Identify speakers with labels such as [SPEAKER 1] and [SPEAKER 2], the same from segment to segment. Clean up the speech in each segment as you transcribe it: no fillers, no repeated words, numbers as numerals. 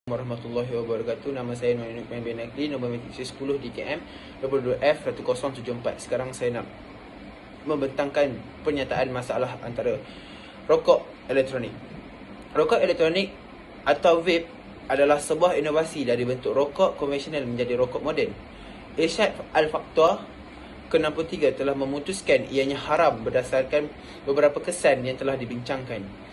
[SPEAKER 1] Warahmatullahi wabarakatuh. Nama saya Nuainuddin bin Akli, nombor matrik 10 DKM 22F1074. Sekarang saya nak membentangkan pernyataan masalah antara rokok elektronik. Rokok elektronik atau vape adalah sebuah inovasi dari bentuk rokok konvensional menjadi rokok moden. Irsyad Al-Fatwa ke-63 telah memutuskan ianya haram berdasarkan beberapa kesan yang telah dibincangkan.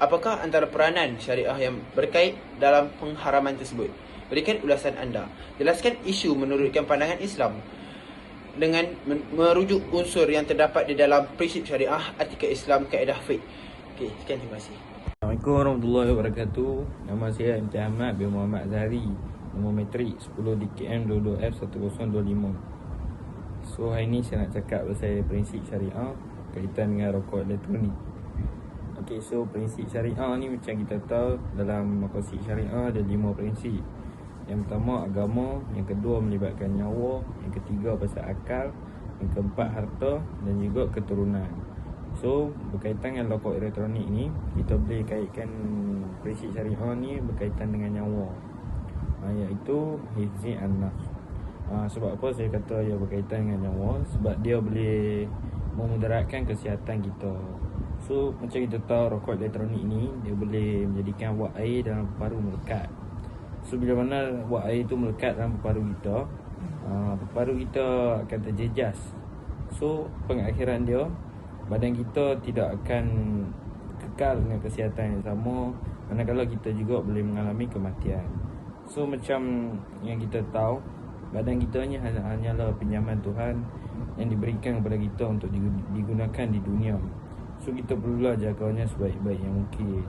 [SPEAKER 1] Apakah antara peranan syariah yang berkait dalam pengharaman tersebut? Berikan ulasan anda. Jelaskan isu menurutkan pandangan Islam dengan merujuk unsur yang terdapat di dalam prinsip syariah, etika Islam, kaedah fiqh. Okey, sekian, terima kasih.
[SPEAKER 2] Assalamualaikum warahmatullahi wabarakatuh. Nama saya MT Ahmad bin Muhammad Zahari, nombor matrik 10 DKM 22F1025. So hari ni saya nak cakap pasal prinsip syariah kaitan dengan rokok elektronik. Okay, so prinsip syariah ni macam kita tahu dalam maqasid syariah ada 5 prinsip. Yang pertama agama, yang kedua melibatkan nyawa, yang ketiga pasal akal, yang keempat harta dan juga keturunan. So berkaitan dengan rokok elektronik ni, kita boleh kaitkan prinsip syariah ni berkaitan dengan nyawa, iaitu hifzi an-nafs. Sebab apa saya kata ia berkaitan dengan nyawa? Sebab dia boleh memudaratkan kesihatan kita. So macam kita tahu rokok elektronik ni dia boleh menjadikan wap air dalam paru melekat. So bila mana wap air tu melekat dalam paru kita, paru kita akan terjejas. So pengakhiran dia, badan kita tidak akan kekal dengan kesihatan yang sama, manakala kita juga boleh mengalami kematian. So macam yang kita tahu, badan kita ni hanyalah pinjaman Tuhan yang diberikan kepada kita untuk digunakan di dunia. So kita perlulah jaganya sebaik-baik yang mungkin.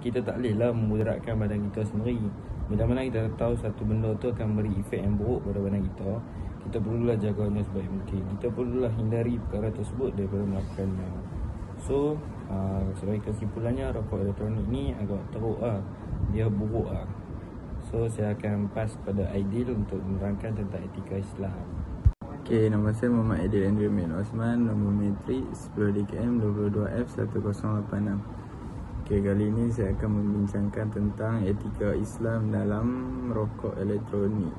[SPEAKER 2] Kita tak bolehlah memudaratkan badan kita sendiri. Bila mana kita tahu satu benda tu akan beri efek yang buruk pada badan kita, kita perlulah jaganya sebaik mungkin. Kita perlulah hindari perkara tersebut daripada melakukannya. So sebagai kesimpulannya, rokok elektronik ni agak teruk lah, dia buruk lah. So saya akan pass pada Aidil untuk menerangkan tentang etika Islam.
[SPEAKER 3] Okay, nama saya Muhammad Aidil Andrew bin Osman, nombor matrik 10 DKM 22F1086. Okay, kali ini saya akan membincangkan tentang etika Islam dalam rokok elektronik.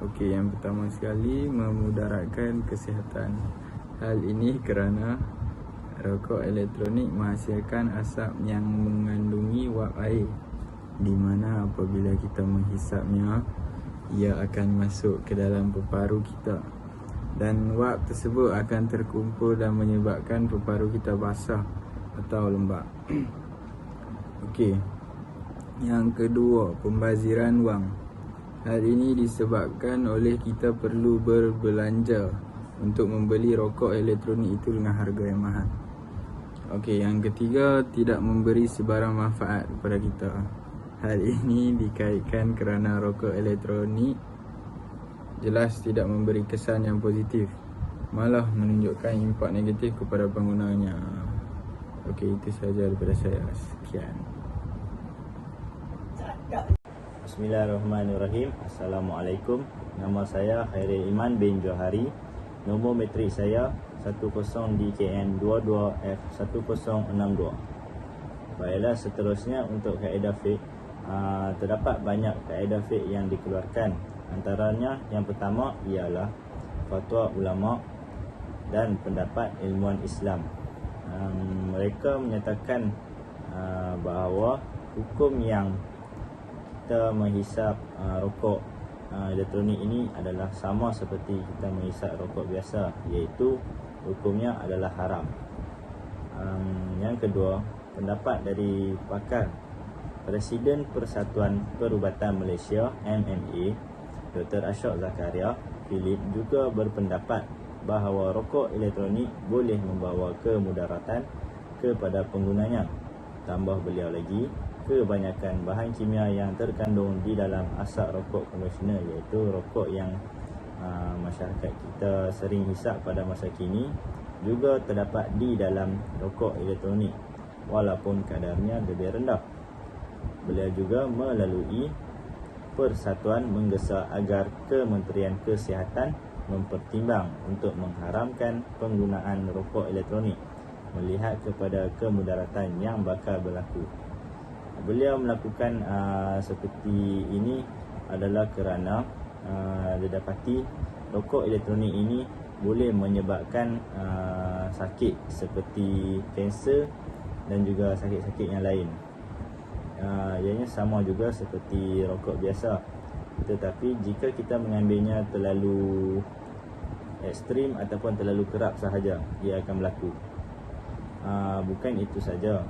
[SPEAKER 3] Okay, yang pertama sekali, memudaratkan kesihatan. Hal ini kerana rokok elektronik menghasilkan asap yang mengandungi wap air, di mana apabila kita menghisapnya, ia akan masuk ke dalam paru kita. Dan wap tersebut akan terkumpul dan menyebabkan paru kita basah atau lembab. Okey. Yang kedua, pembaziran wang. Hal ini disebabkan oleh kita perlu berbelanja untuk membeli rokok elektronik itu dengan harga yang mahal. Okey, yang ketiga, tidak memberi sebarang manfaat kepada kita. Hal ini dikaitkan kerana rokok elektronik jelas tidak memberi kesan yang positif, malah menunjukkan impak negatif kepada penggunanya. Okey, itu sahaja daripada saya. Sekian.
[SPEAKER 4] Bismillahirrahmanirrahim. Assalamualaikum. Nama saya Khairil Iman bin Johari. Nombor matrik saya 10 DKN 22F1062. Baiklah, seterusnya untuk kaedah fiqh. Terdapat banyak kaedah fiqh yang dikeluarkan. Antaranya yang pertama ialah fatwa ulama dan pendapat ilmuwan Islam. Mereka menyatakan bahawa hukum yang kita menghisap rokok elektronik ini adalah sama seperti kita menghisap rokok biasa, iaitu hukumnya adalah haram. Yang kedua, pendapat dari pakar Presiden Persatuan Perubatan Malaysia MMA, Dr. Ashok Zakaria Philip juga berpendapat bahawa rokok elektronik boleh membawa kemudaratan kepada penggunanya. Tambah beliau lagi, kebanyakan bahan kimia yang terkandung di dalam asap rokok konvensional, iaitu rokok yang masyarakat kita sering hisap pada masa kini, juga terdapat di dalam rokok elektronik walaupun kadarnya lebih rendah. Beliau juga melalui persatuan menggesa agar Kementerian Kesihatan mempertimbang untuk mengharamkan penggunaan rokok elektronik melihat kepada kemudaratan yang bakal berlaku. Beliau melakukan seperti ini adalah kerana dia dapati rokok elektronik ini boleh menyebabkan sakit seperti kanser dan juga sakit-sakit yang lain. Ianya sama juga seperti rokok biasa, tetapi jika kita mengambilnya terlalu ekstrim ataupun terlalu kerap sahaja, ia akan berlaku. Bukan itu saja,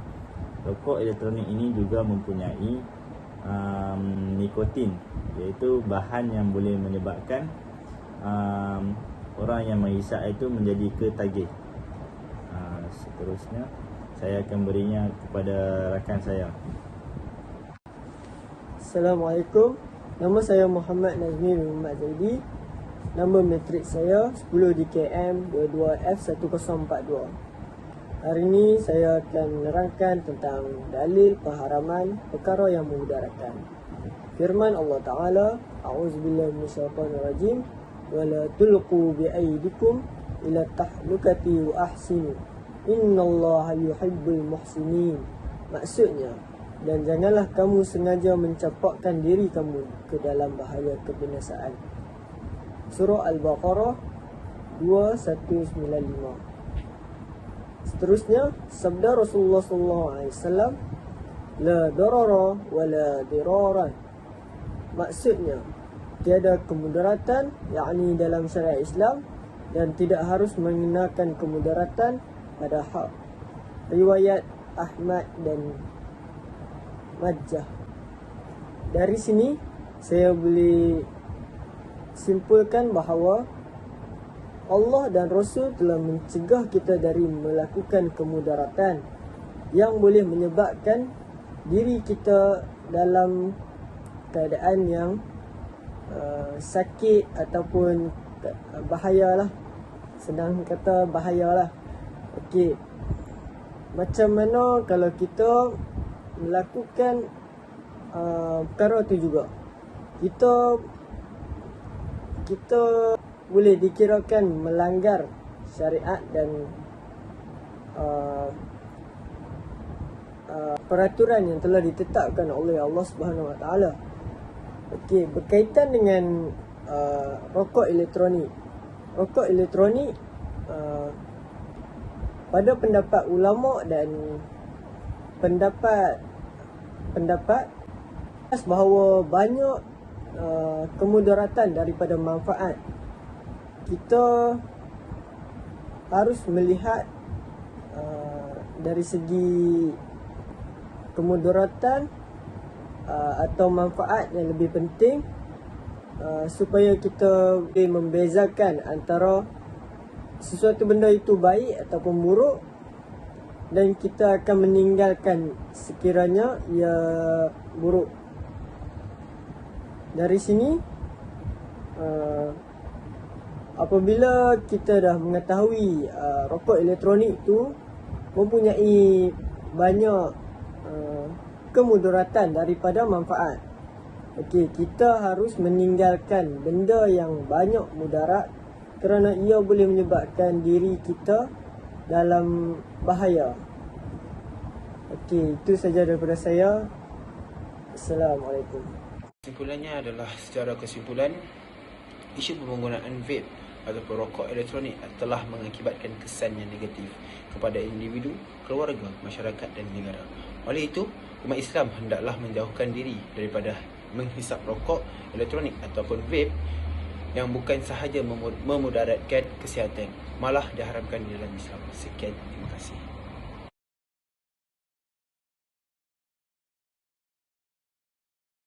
[SPEAKER 4] rokok elektronik ini juga mempunyai nikotin, iaitu bahan yang boleh menyebabkan orang yang menghisap itu menjadi ketagih. Seterusnya saya akan berinya kepada rakan saya.
[SPEAKER 5] Assalamualaikum. Nama saya Muhammad Nazmi bin Muhammad Zaidi. Nombor matrik saya 10 DKM 22F1042. Hari ini saya akan menerangkan tentang dalil pengharaman perkara yang memudaratkan. Firman Allah Ta'ala, A'udzubillahi minasyaitonirrajim, wa la tulqu biaydikum ila tahlukati wa ahsinu. Innallaha yuhibbul muhsinin. Maksudnya, dan janganlah kamu sengaja mencampakkan diri kamu ke dalam bahaya kebinasaan. Surah Al-Baqarah 2195. Seterusnya, sabda Rasulullah SAW, la darara wa la diraran. Maksudnya, tiada kemudaratan, yakni dalam syariat Islam, dan tidak harus mengenakan kemudaratan pada hak. Riwayat Ahmad dan Majah. Dari sini saya boleh simpulkan bahawa Allah dan Rasul telah mencegah kita dari melakukan kemudaratan yang boleh menyebabkan diri kita dalam keadaan yang sakit ataupun bahayalah. Senang kata bahayalah. Okey. Macam mana kalau kita melakukan perkara tu juga, kita boleh dikirakan melanggar syariat dan peraturan yang telah ditetapkan oleh Allah Subhanahu Wa Taala. Okey, berkaitan dengan rokok elektronik. Rokok elektronik pada pendapat ulama dan pendapat bahawa banyak kemudaratan daripada manfaat. Kita harus melihat dari segi kemudaratan atau manfaat yang lebih penting, supaya kita boleh membezakan antara sesuatu benda itu baik ataupun buruk, dan kita akan meninggalkan sekiranya ia buruk. Dari sini, apabila kita dah mengetahui rokok elektronik itu mempunyai banyak kemudaratan daripada manfaat, okey, kita harus meninggalkan benda yang banyak mudarat kerana ia boleh menyebabkan diri kita dalam bahaya. Okey, itu saja daripada saya. Assalamualaikum.
[SPEAKER 1] Kesimpulannya adalah, secara kesimpulan, isu penggunaan vape ataupun rokok elektronik telah mengakibatkan kesan yang negatif kepada individu, keluarga, masyarakat dan negara. Oleh itu, umat Islam hendaklah menjauhkan diri daripada menghisap rokok elektronik ataupun vape yang bukan sahaja memudaratkan kesihatan, malah diharamkan di dalam Islam. Sekian.